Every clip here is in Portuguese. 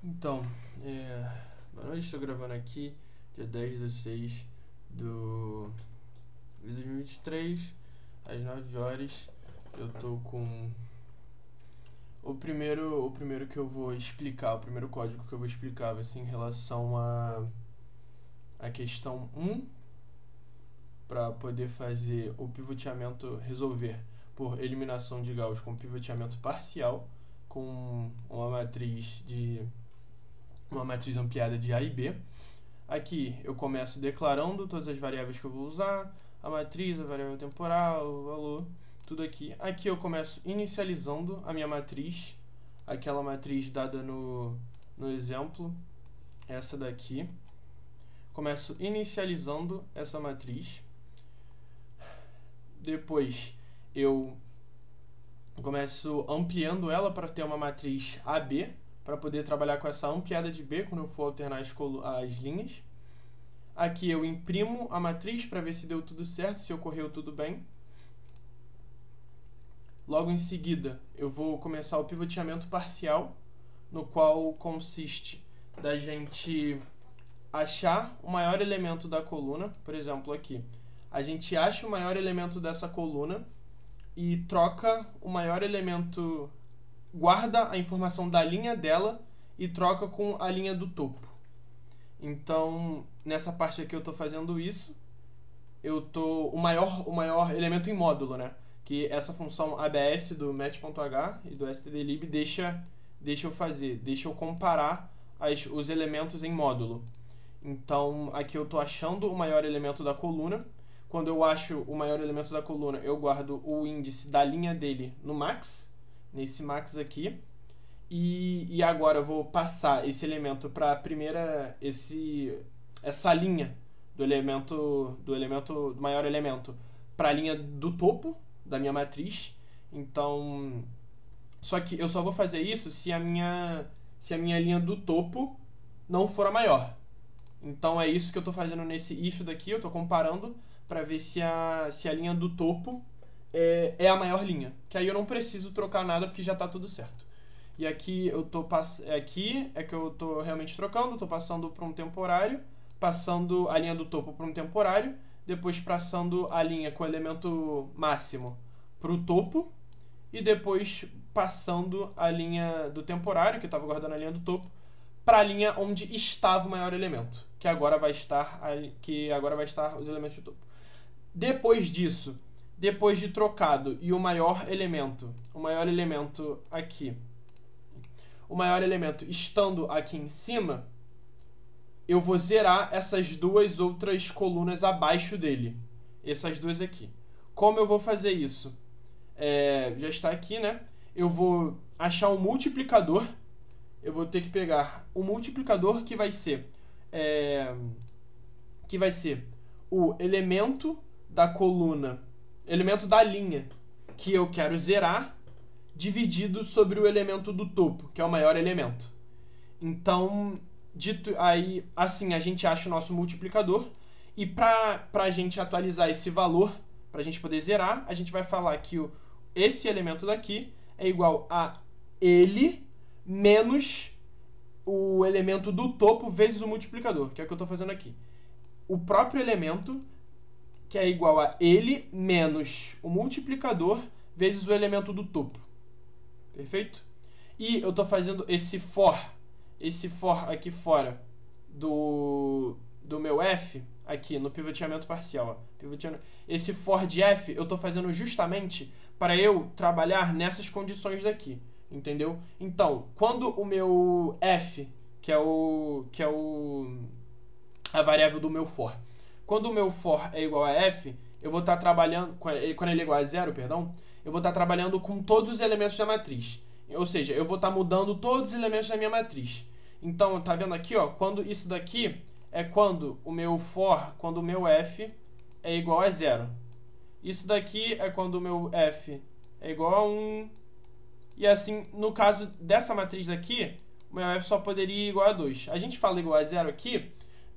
Então, boa noite, estou gravando aqui, dia 10/6 de 2023, às 9 horas. Eu tô com o primeiro que eu vou explicar, o primeiro código que eu vou explicar vai ser em relação a questão 1, para poder fazer o pivoteamento, resolver por eliminação de Gauss com pivoteamento parcial, com uma matriz ampliada de A e B. Aqui eu começo declarando todas as variáveis que eu vou usar, a matriz, a variável temporal, o valor, tudo aqui. Aqui eu começo inicializando a minha matriz, aquela matriz dada no exemplo, essa daqui. Começo inicializando essa matriz. Depois eu começo ampliando ela para ter uma matriz AB, para poder trabalhar com essa ampliada de B quando eu for alternar as linhas. Aqui eu imprimo a matriz para ver se deu tudo certo, se ocorreu tudo bem. Logo em seguida, eu vou começar o pivoteamento parcial, no qual consiste da gente achar o maior elemento da coluna. Por exemplo, aqui, a gente acha o maior elemento dessa coluna e troca o maior elemento, guarda a informação da linha dela e troca com a linha do topo. Então, nessa parte aqui eu estou fazendo isso. O maior elemento em módulo, né? Que essa função ABS do match.h e do stdlib deixa eu fazer, deixa eu comparar os elementos em módulo. Então, aqui eu estou achando o maior elemento da coluna. Quando eu acho o maior elemento da coluna, eu guardo o índice da linha dele no max, nesse max aqui. E agora eu vou passar esse elemento para a primeira, essa linha do maior elemento para a linha do topo da minha matriz. Então, só que eu só vou fazer isso se a minha linha do topo não for a maior. Então é isso que eu estou fazendo nesse if daqui, eu estou comparando para ver se a linha do topo é a maior linha. Que aí eu não preciso trocar nada porque já está tudo certo. E aqui aqui é que eu estou realmente trocando, estou passando para um temporário, passando a linha do topo para um temporário, depois passando a linha com o elemento máximo para o topo, e depois passando a linha do temporário, que eu estava guardando a linha do topo, para a linha onde estava o maior elemento, que agora vai estar os elementos do topo. Depois disso, depois de trocado e o maior elemento aqui, o maior elemento estando aqui em cima, eu vou zerar essas duas outras colunas abaixo dele. Essas duas aqui. Como eu vou fazer isso? Já está aqui, né? Eu vou achar um multiplicador. Eu vou ter que pegar o multiplicador que vai ser o elemento da coluna, elemento da linha que eu quero zerar, dividido sobre o elemento do topo, que é o maior elemento. Então, assim a gente acha o nosso multiplicador, e para a gente atualizar esse valor, para a gente poder zerar, a gente vai falar que esse elemento daqui é igual a ele menos o elemento do topo vezes o multiplicador, que é o que eu estou fazendo aqui. O próprio elemento, que é igual a ele menos o multiplicador vezes o elemento do topo. Perfeito? E eu estou fazendo esse for aqui fora do meu f, aqui no pivoteamento parcial. Esse for de f eu estou fazendo justamente para eu trabalhar nessas condições daqui. Entendeu? Então, quando o meu f, que é a variável do meu for, quando o meu for é igual a f, eu vou estar trabalhando, quando ele é igual a 0, perdão, eu vou estar trabalhando com todos os elementos da matriz. Ou seja, eu vou estar mudando todos os elementos da minha matriz. Então, tá vendo aqui, ó, quando isso daqui é quando o meu f é igual a 0. Isso daqui é quando o meu f é igual a 1. E assim, no caso dessa matriz daqui, o meu f só poderia ir igual a 2. A gente fala igual a 0 aqui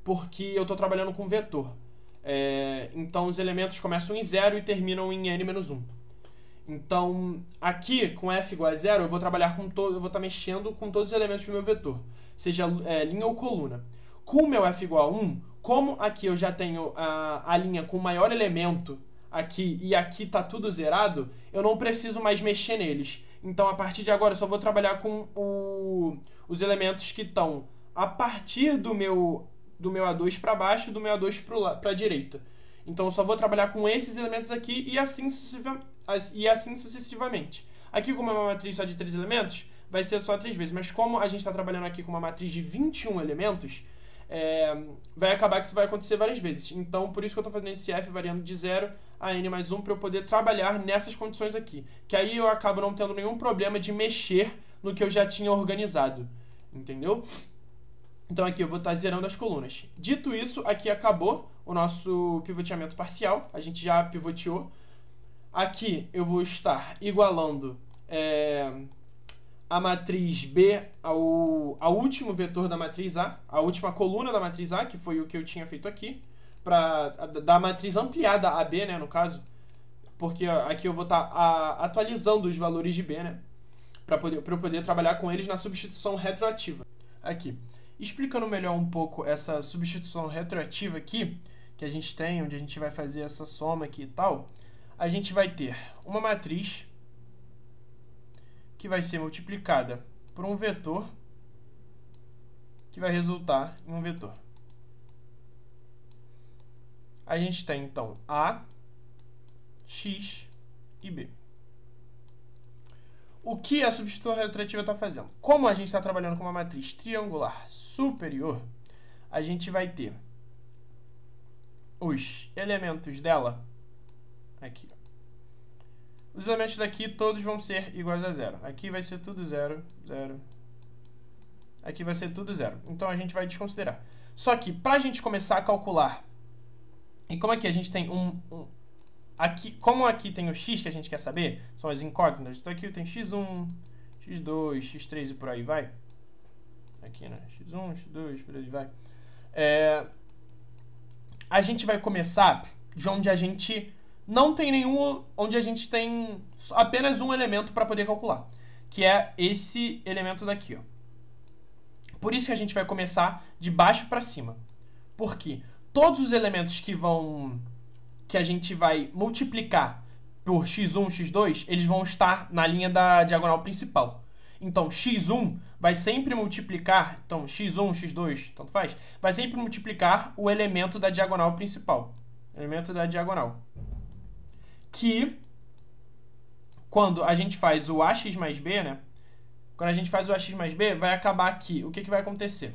porque eu estou trabalhando com vetor. Então, os elementos começam em 0 e terminam em n-1. Então, aqui, com f igual a 0, eu vou trabalhar com eu vou estar mexendo com todos os elementos do meu vetor, seja linha ou coluna. Com o meu f igual a 1, como aqui eu já tenho a linha com o maior elemento aqui e aqui está tudo zerado, eu não preciso mais mexer neles. Então, a partir de agora, eu só vou trabalhar com os elementos que estão a partir do meu A2 para baixo e do meu A2 para a direita. Então, eu só vou trabalhar com esses elementos aqui e assim sucessivamente. Aqui, como é uma matriz só de 3 elementos, vai ser só 3 vezes. Mas como a gente está trabalhando aqui com uma matriz de 21 elementos, vai acabar que isso vai acontecer várias vezes. Então, por isso que eu estou fazendo esse f variando de 0 a n mais 1 para eu poder trabalhar nessas condições aqui. Que aí eu acabo não tendo nenhum problema de mexer no que eu já tinha organizado. Entendeu? Então aqui eu vou estar zerando as colunas. Dito isso, aqui acabou o nosso pivoteamento parcial. A gente já pivoteou. Aqui eu vou estar igualando a matriz B ao último vetor da matriz A, a última coluna da matriz A, que foi o que eu tinha feito aqui, da matriz ampliada AB, né, no caso, porque aqui eu vou estar atualizando os valores de B, né, para eu poder trabalhar com eles na substituição retroativa. Aqui, explicando melhor um pouco essa substituição retroativa aqui, que a gente tem, onde a gente vai fazer essa soma aqui e tal, a gente vai ter uma matriz que vai ser multiplicada por um vetor que vai resultar em um vetor. A gente tem, então, A, X e B. O que a substituição retroativa está fazendo? Como a gente está trabalhando com uma matriz triangular superior, a gente vai ter os elementos dela aqui. Os elementos daqui todos vão ser iguais a 0. Aqui vai ser tudo 0, 0. Aqui vai ser tudo 0. Então a gente vai desconsiderar. Só que para a gente começar a calcular, e como aqui a gente tem como aqui tem o x que a gente quer saber, são as incógnitas. Então aqui tem x1, x2, x3 e por aí vai. Aqui, né? x1, x2, por aí vai. A gente vai começar de onde a gente não tem onde a gente tem apenas um elemento para poder calcular, que é esse elemento daqui, ó. Por isso que a gente vai começar de baixo para cima. Porque todos os elementos que a gente vai multiplicar por x1, x2, eles vão estar na linha da diagonal principal. Então, x1 vai sempre multiplicar, então x1, x2, tanto faz, vai sempre multiplicar o elemento da diagonal principal. Elemento da diagonal. Que, quando a gente faz o ax mais b, né? Quando a gente faz o ax mais b, vai acabar aqui. O que vai acontecer?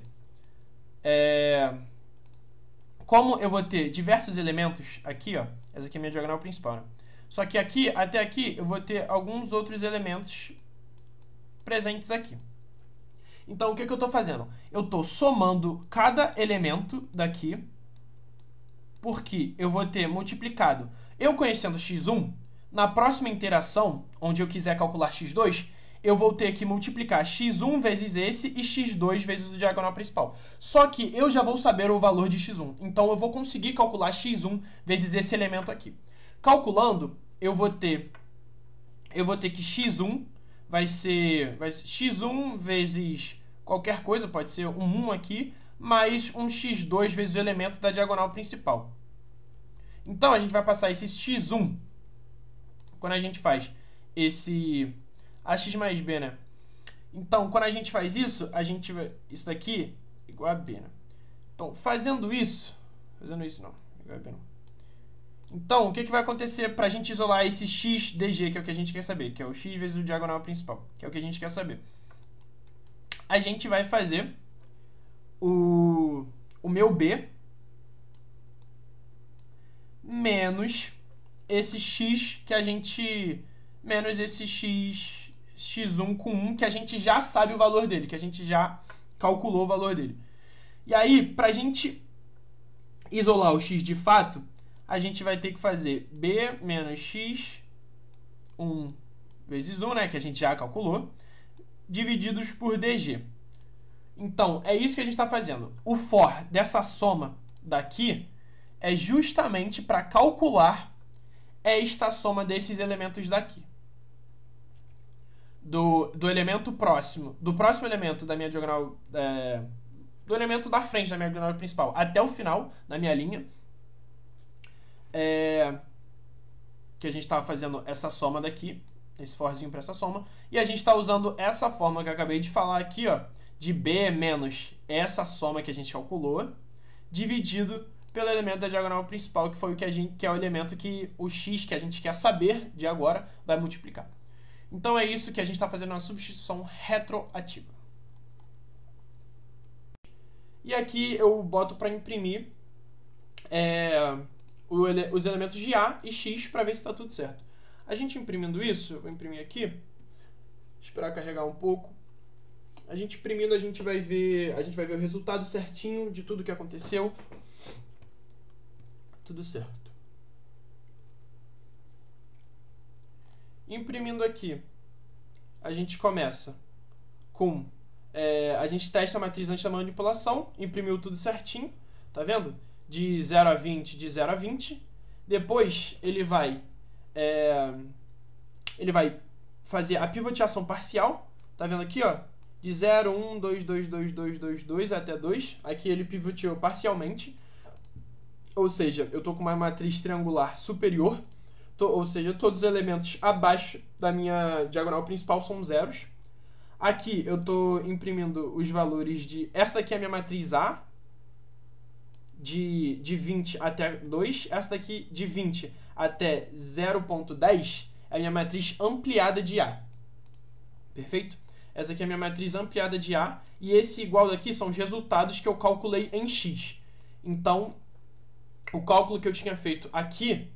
Como eu vou ter diversos elementos aqui, ó, essa aqui é a minha diagonal principal, né? Só que aqui, até aqui, eu vou ter alguns outros elementos presentes aqui. Então, o que eu estou fazendo? Eu estou somando cada elemento daqui, porque eu vou ter multiplicado. Eu conhecendo x1, na próxima interação, onde eu quiser calcular x2, eu vou ter que multiplicar x1 vezes esse e x2 vezes o diagonal principal. Só que eu já vou saber o valor de x1. Então, eu vou conseguir calcular x1 vezes esse elemento aqui. Calculando, eu vou ter que x1 vai ser x1 vezes qualquer coisa, pode ser um 1 aqui, mais um x2 vezes o elemento da diagonal principal. Então, a gente vai passar esse x1, quando a gente faz esse ax mais b, né? Então, quando a gente faz isso, isso daqui igual a b, né? Então, fazendo isso não, igual a b não. Então, o que vai acontecer para a gente isolar esse x dg, que é o que a gente quer saber, que é o x vezes o diagonal principal, que é o que a gente quer saber? A gente vai fazer o meu b menos esse x que a gente... menos esse x1 com 1, que a gente já sabe o valor dele, que a gente já calculou o valor dele. E aí, para a gente isolar o x de fato, a gente vai ter que fazer b menos x1 vezes 1, né, que a gente já calculou, divididos por dg. Então, é isso que a gente está fazendo. O for dessa soma daqui é justamente para calcular esta soma desses elementos daqui. do elemento próximo, do próximo elemento da minha diagonal, do elemento da frente da minha diagonal principal até o final da minha linha, que a gente estava fazendo essa soma daqui, esse forzinho para essa soma, e a gente está usando essa fórmula que eu acabei de falar aqui, ó, de B menos essa soma que a gente calculou, dividido pelo elemento da diagonal principal, que foi o que é o elemento que o x que a gente quer saber de agora vai multiplicar. Então é isso que a gente está fazendo na substituição retroativa. E aqui eu boto para imprimir os elementos de A e X para ver se está tudo certo. A gente imprimindo isso, eu vou imprimir aqui, esperar carregar um pouco. A gente imprimindo, a gente vai ver o resultado certinho de tudo que aconteceu. Tudo certo. Imprimindo aqui, a gente começa com... a gente testa a matriz antes da manipulação, imprimiu tudo certinho, tá vendo? De 0 a 20, de 0 a 20. Depois ele vai fazer a pivoteação parcial, tá vendo aqui, ó? De 0, 1, 2, 2, 2, 2, 2, 2 até 2. Aqui ele pivoteou parcialmente. Ou seja, eu estou com uma matriz triangular superior. Ou seja, todos os elementos abaixo da minha diagonal principal são zeros. Aqui eu estou imprimindo os valores de... Essa daqui é a minha matriz A, de 20 até 2. Essa daqui, de 20 até 0.10, é a minha matriz ampliada de A. Perfeito? Essa aqui é a minha matriz ampliada de A. E esse igual daqui são os resultados que eu calculei em X. Então, o cálculo que eu tinha feito aqui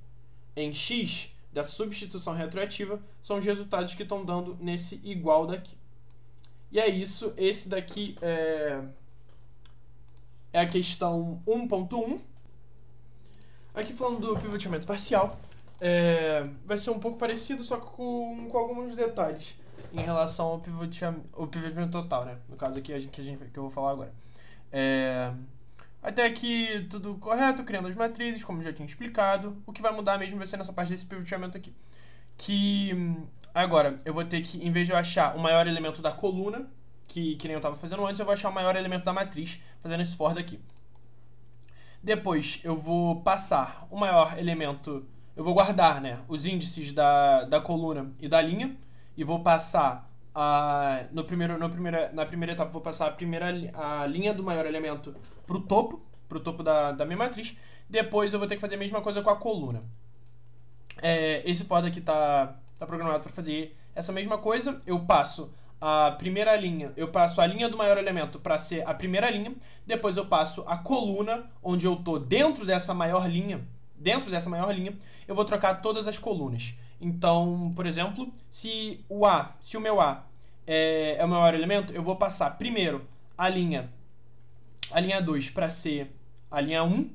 em X, dessa substituição retroativa, são os resultados que estão dando nesse igual daqui. E é isso. Esse daqui é a questão 1.1. Aqui falando do pivoteamento parcial, vai ser um pouco parecido, só que com alguns detalhes em relação ao pivoteamento total, né? No caso aqui que eu vou falar agora. Até aqui tudo correto, criando as matrizes, como eu já tinha explicado. O que vai mudar mesmo vai ser nessa parte desse pivoteamento aqui. Que agora eu vou ter que, em vez de eu achar o maior elemento da coluna, que nem eu estava fazendo antes, eu vou achar o maior elemento da matriz, fazendo esse for daqui. Depois eu vou passar o maior elemento, eu vou guardar, né, os índices da coluna e da linha, e vou passar na primeira etapa, vou passar a linha do maior elemento para o topo da minha matriz. Depois eu vou ter que fazer a mesma coisa com a coluna. Esse for daqui tá programado para fazer essa mesma coisa. Eu passo a primeira linha, eu passo a linha do maior elemento para ser a primeira linha. Depois eu passo a coluna, onde eu tô dentro dessa maior linha. Eu vou trocar todas as colunas. Então, por exemplo, se o meu A é o maior elemento, eu vou passar primeiro a linha 2 para ser a linha 1,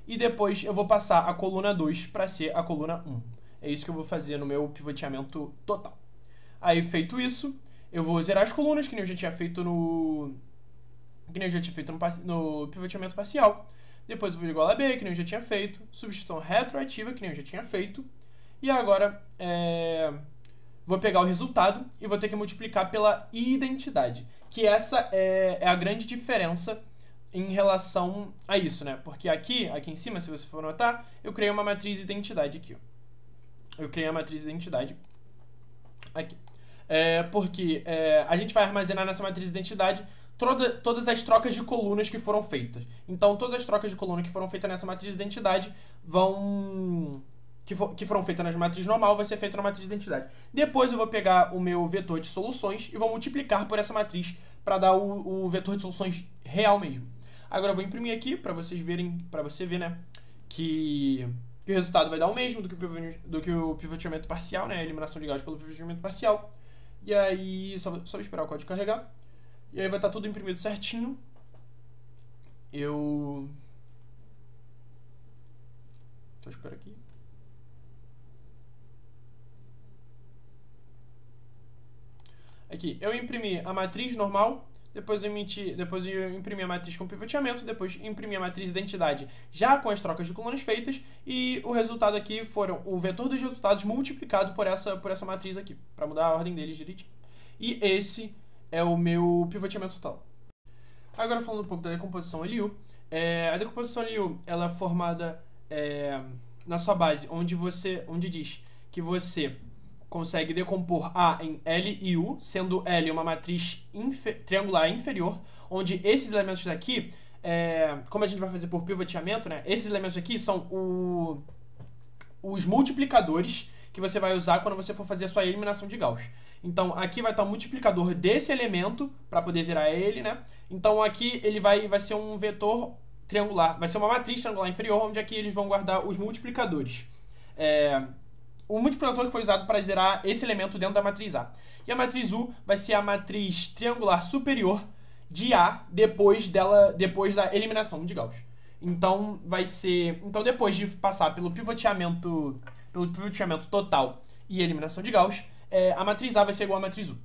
e depois eu vou passar a coluna 2 para ser a coluna 1. É isso que eu vou fazer no meu pivoteamento total. Aí, feito isso, eu vou zerar as colunas, que nem eu já tinha feito no pivoteamento parcial. Depois eu vou igual a B, que nem eu já tinha feito. Substituição retroativa, que nem eu já tinha feito. E agora, vou pegar o resultado e vou ter que multiplicar pela identidade. Que essa é a grande diferença em relação a isso, né? Porque aqui em cima, se você for notar, eu criei uma matriz identidade aqui, ó. Eu criei a matriz identidade aqui. Porque a gente vai armazenar nessa matriz identidade todas as trocas de colunas que foram feitas. Então, todas as trocas de coluna que foram feitas nessa matriz identidade que foram feitas na matriz normal, vai ser feita na matriz identidade. Depois eu vou pegar o meu vetor de soluções e vou multiplicar por essa matriz para dar o vetor de soluções real mesmo. Agora eu vou imprimir aqui para você ver, né, que o resultado vai dar o mesmo do que o pivoteamento parcial, né, a eliminação de Gauss pelo pivoteamento parcial. E aí, só vou esperar o código carregar. E aí vai estar tudo imprimido certinho. Só espero aqui. Aqui, eu imprimi a matriz normal, depois eu imprimi a matriz com pivoteamento, depois imprimi a matriz identidade já com as trocas de colunas feitas, e o resultado aqui foram o vetor dos resultados multiplicado por essa matriz aqui, para mudar a ordem deles direitinho. E esse é o meu pivoteamento total. Agora falando um pouco da decomposição LU. A decomposição LU ela é formada na sua base, onde diz que você consegue decompor A em L e U, sendo L uma matriz triangular inferior, onde esses elementos daqui, como a gente vai fazer por pivoteamento, né, esses elementos aqui são os multiplicadores que você vai usar quando você for fazer a sua eliminação de Gauss. Então, aqui vai estar o multiplicador desse elemento, para poder zerar ele, né? Então, aqui ele vai ser um vetor triangular, vai ser uma matriz triangular inferior, onde aqui eles vão guardar os multiplicadores. O multiplicador que foi usado para zerar esse elemento dentro da matriz A. E a matriz U vai ser a matriz triangular superior de A depois da eliminação de Gauss. Então, depois de passar pelo pivoteamento total e eliminação de Gauss, a matriz A vai ser igual à matriz U.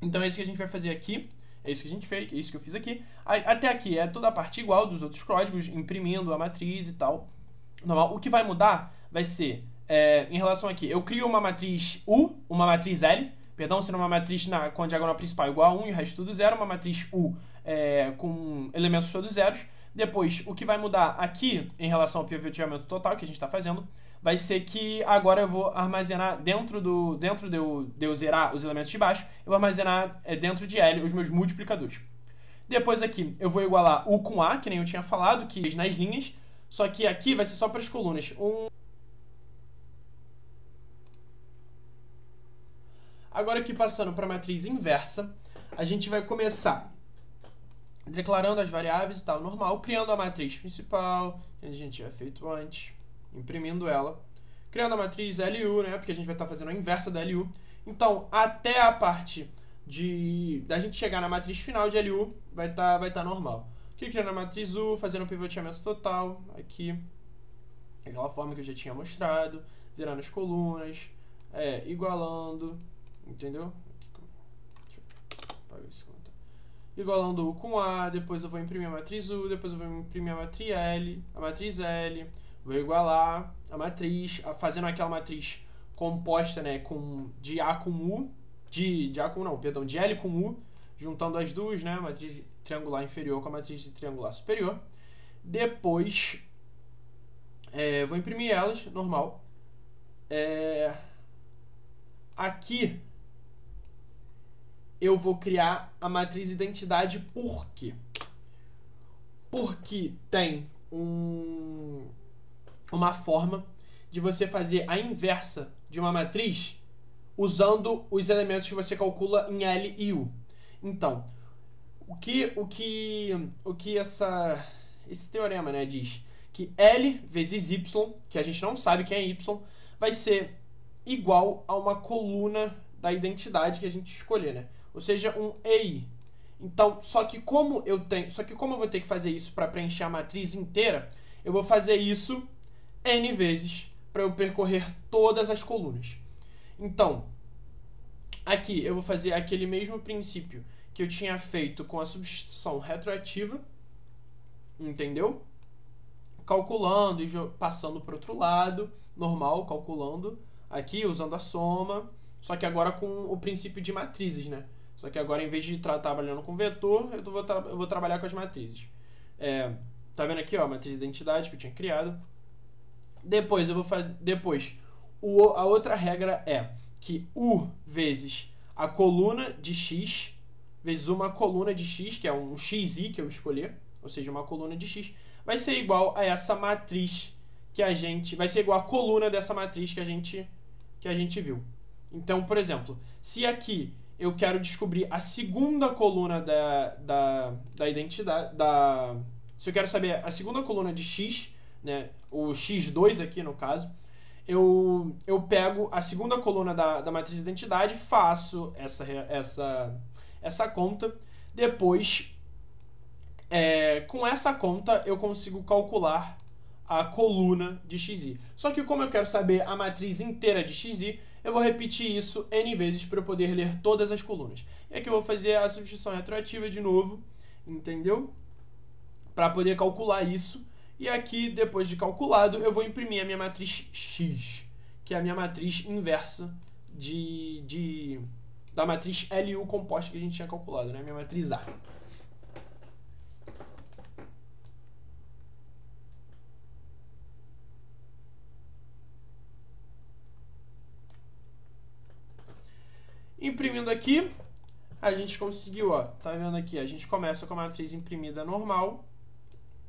Então é isso que a gente vai fazer aqui. É isso que a gente fez, é isso que eu fiz aqui. Até aqui é toda a parte igual dos outros códigos, imprimindo a matriz e tal. Normal. O que vai mudar vai ser, em relação aqui, eu crio uma matriz U, uma matriz L, perdão, sendo uma matriz com a diagonal principal igual a 1 e o resto tudo zero, uma matriz U com elementos todos zeros. Depois, o que vai mudar aqui, em relação ao pivoteamento total que a gente está fazendo, vai ser que agora eu vou armazenar dentro de eu zerar os elementos de baixo, eu vou armazenar dentro de L os meus multiplicadores. Depois aqui eu vou igualar U com A, que nem eu tinha falado, que nas linhas, só que aqui vai ser só para as colunas. Agora aqui passando para a matriz inversa, a gente vai começar declarando as variáveis e tal, normal, criando a matriz principal, que a gente tinha feito antes, imprimindo ela, criando a matriz LU, né, porque a gente vai estar fazendo a inversa da LU. Então, até a parte da gente chegar na matriz final de LU, vai estar normal. Aqui, criando a matriz U, fazendo o pivoteamento total, aqui, aquela forma que eu já tinha mostrado, zerando as colunas, igualando, entendeu? Deixa eu apagar esse comentário. Igualando U com A, depois eu vou imprimir a matriz U, depois eu vou imprimir a matriz L, vou igualar a matriz, fazendo aquela matriz composta, né, de A com U, de L com U, juntando as duas, né, a matriz triangular inferior com a matriz triangular superior. Depois, vou imprimir elas, normal. Aqui, eu vou criar a matriz identidade. Por quê? Porque tem uma forma de você fazer a inversa de uma matriz usando os elementos que você calcula em L e U. Então, o que esse teorema, né, diz? Que L vezes Y, que a gente não sabe quem é Y, vai ser igual a uma coluna da identidade que a gente escolher, né? Ou seja, um EI. Então, só que como eu vou ter que fazer isso para preencher a matriz inteira, eu vou fazer isso N vezes para eu percorrer todas as colunas. Então, aqui eu vou fazer aquele mesmo princípio que eu tinha feito com a substituição retroativa, entendeu? Calculando e passando para o outro lado, normal, calculando aqui, usando a soma, só que agora com o princípio de matrizes, né? Só que agora, em vez de estar trabalhando com vetor, eu vou trabalhar com as matrizes. Tá vendo aqui, ó, a matriz de identidade que eu tinha criado. Depois, a outra regra é que U vezes a coluna de X, vezes uma coluna de X, que é um XI que eu escolher, ou seja, uma coluna de X, vai ser igual a essa matriz vai ser igual a coluna dessa matriz que a gente viu. Então, por exemplo, se aqui eu quero descobrir a segunda coluna da identidade, se eu quero saber a segunda coluna de X, né, o X2 aqui no caso, eu pego a segunda coluna da matriz de identidade, faço essa conta, depois, com essa conta, eu consigo calcular a coluna de XI. Só que como eu quero saber a matriz inteira de XI, eu vou repetir isso N vezes para eu poder ler todas as colunas. E aqui eu vou fazer a substituição retroativa de novo, entendeu? Para poder calcular isso. E aqui, depois de calculado, eu vou imprimir a minha matriz X, que é a minha matriz inversa da matriz LU composta que a gente tinha calculado, né? Minha matriz A. Imprimindo aqui, a gente conseguiu, ó, tá vendo aqui? A gente começa com a matriz imprimida normal,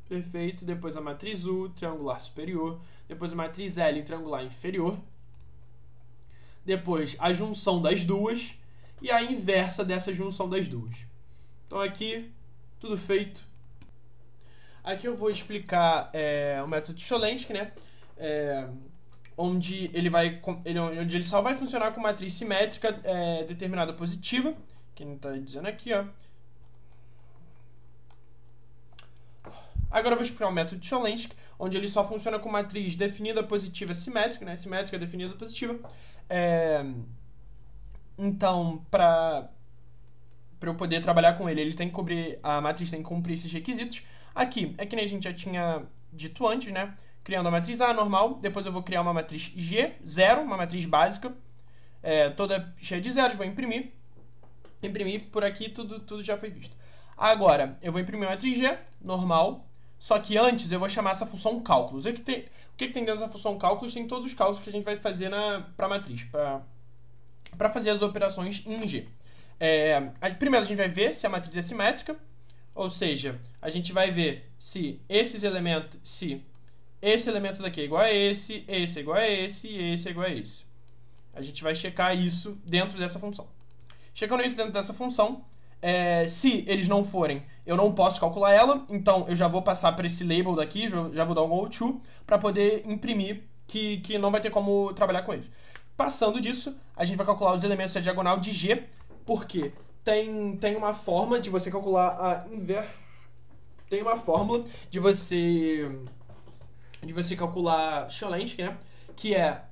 perfeito, depois a matriz U, triangular superior, depois a matriz L, triangular inferior, depois a junção das duas e a inversa dessa junção das duas. Então aqui, tudo feito. Aqui eu vou explicar o método de Cholesky, né? Onde ele só vai funcionar com matriz simétrica determinada positiva, que ele está dizendo aqui, ó. Agora eu vou explicar o método de Cholesky, onde ele só funciona com matriz definida positiva simétrica, né? Simétrica definida positiva. Então, para eu poder trabalhar com ele, a matriz tem que cumprir esses requisitos. Aqui, é que nem a gente já tinha dito antes, né? Criando a matriz A normal, depois eu vou criar uma matriz G, 0, uma matriz básica, toda cheia de zeros, vou imprimir. Imprimir por aqui, tudo já foi visto. Agora, eu vou imprimir a matriz G, normal, só que antes eu vou chamar essa função cálculos. O que tem dentro dessa função cálculos? Tem todos os cálculos que a gente vai fazer para a matriz, para fazer as operações em G. Primeiro a gente vai ver se a matriz é simétrica, ou seja, a gente vai ver se esse elemento daqui é igual a esse é igual a esse e esse é igual a esse. A gente vai checar isso dentro dessa função. Checando isso dentro dessa função, se eles não forem, eu não posso calcular ela, então eu já vou passar para esse label daqui, já vou dar um go to, para poder imprimir que não vai ter como trabalhar com eles. Passando disso, a gente vai calcular os elementos da diagonal de G, porque tem uma forma de você calcular tem uma fórmula de você calcular Cholesky, né? Que a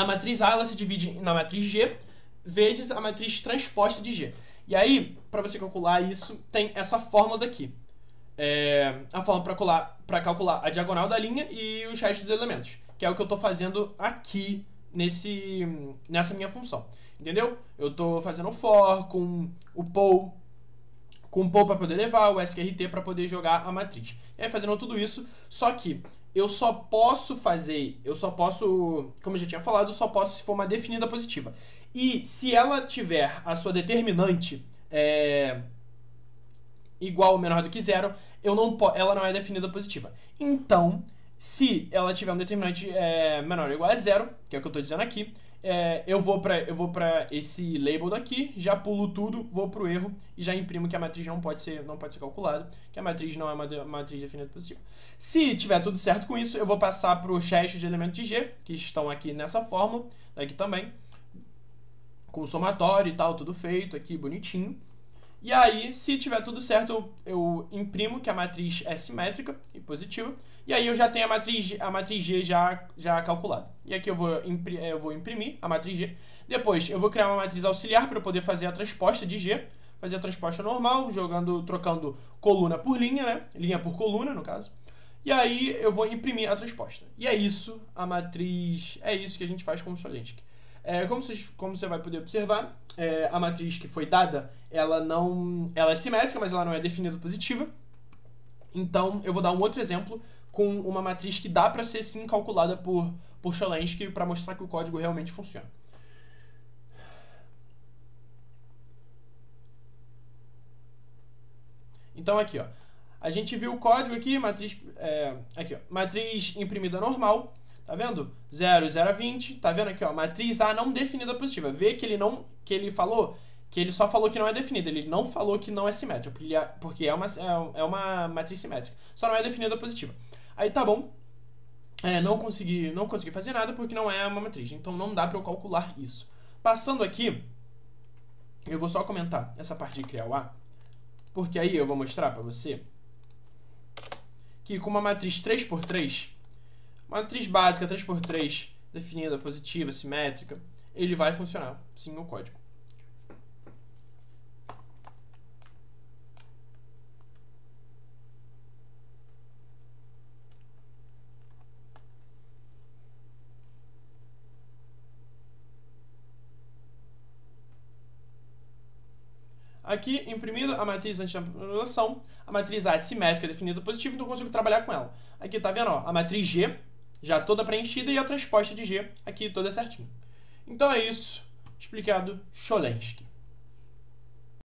matriz A ela se divide na matriz G vezes a matriz transposta de G. E aí, para você calcular isso, tem essa fórmula daqui. A fórmula para calcular a diagonal da linha e os restos dos elementos, que é o que eu estou fazendo aqui nessa minha função. Entendeu? Eu estou fazendo o for com o poll para poder levar, o sqrt para poder jogar a matriz. E aí, fazendo tudo isso, só que eu só posso, como eu já tinha falado, eu só posso se for uma definida positiva. E se ela tiver a sua determinante igual ou menor do que zero, ela não é definida positiva. Então, se ela tiver um determinante menor ou igual a zero, que é o que eu estou dizendo aqui, eu vou para esse label daqui, já pulo tudo, vou para o erro e já imprimo que a matriz não pode ser calculada, que a matriz não é uma matriz definida positiva. Se tiver tudo certo com isso, eu vou passar para os restos de elementos de G, que estão aqui nessa fórmula, aqui também, com o somatório e tal, tudo feito aqui, bonitinho. E aí, se tiver tudo certo, eu imprimo que a matriz é simétrica e positiva. E aí eu já tenho a matriz G já calculada. E aqui eu vou imprimir a matriz G. Depois eu vou criar uma matriz auxiliar para eu poder fazer a transposta de G. Fazer a transposta normal, trocando coluna por linha, né? Linha por coluna, no caso. E aí eu vou imprimir a transposta. E é isso, a matriz... É isso que a gente faz com o Cholesky. Como você vai poder observar, a matriz que foi dada, ela é simétrica, mas ela não é definida positiva. Então, eu vou dar um outro exemplo com uma matriz que dá para ser sim calculada por Cholesky para mostrar que o código realmente funciona. Então, aqui, ó, a gente viu o código aqui, matriz imprimida normal. Tá vendo? 0, 0 a 20. Tá vendo aqui, ó? Matriz A não definida positiva. Vê que ele só falou que não é definida. Ele não falou que não é simétrica. Porque é uma matriz simétrica. Só não é definida positiva. Aí tá bom. Não consegui fazer nada porque não é uma matriz. Então não dá pra eu calcular isso. Passando aqui, eu vou só comentar essa parte de criar o A. Porque aí eu vou mostrar pra você que com uma matriz 3x3... matriz básica 3x3, definida, positiva, simétrica, ele vai funcionar, sim, o código. Aqui, imprimido a matriz anti-anulação, a matriz A simétrica definida positivo, então eu consigo trabalhar com ela. Aqui tá vendo, ó, a matriz G já toda preenchida e a transposta de G aqui toda certinho. Então é isso, explicado Cholensky.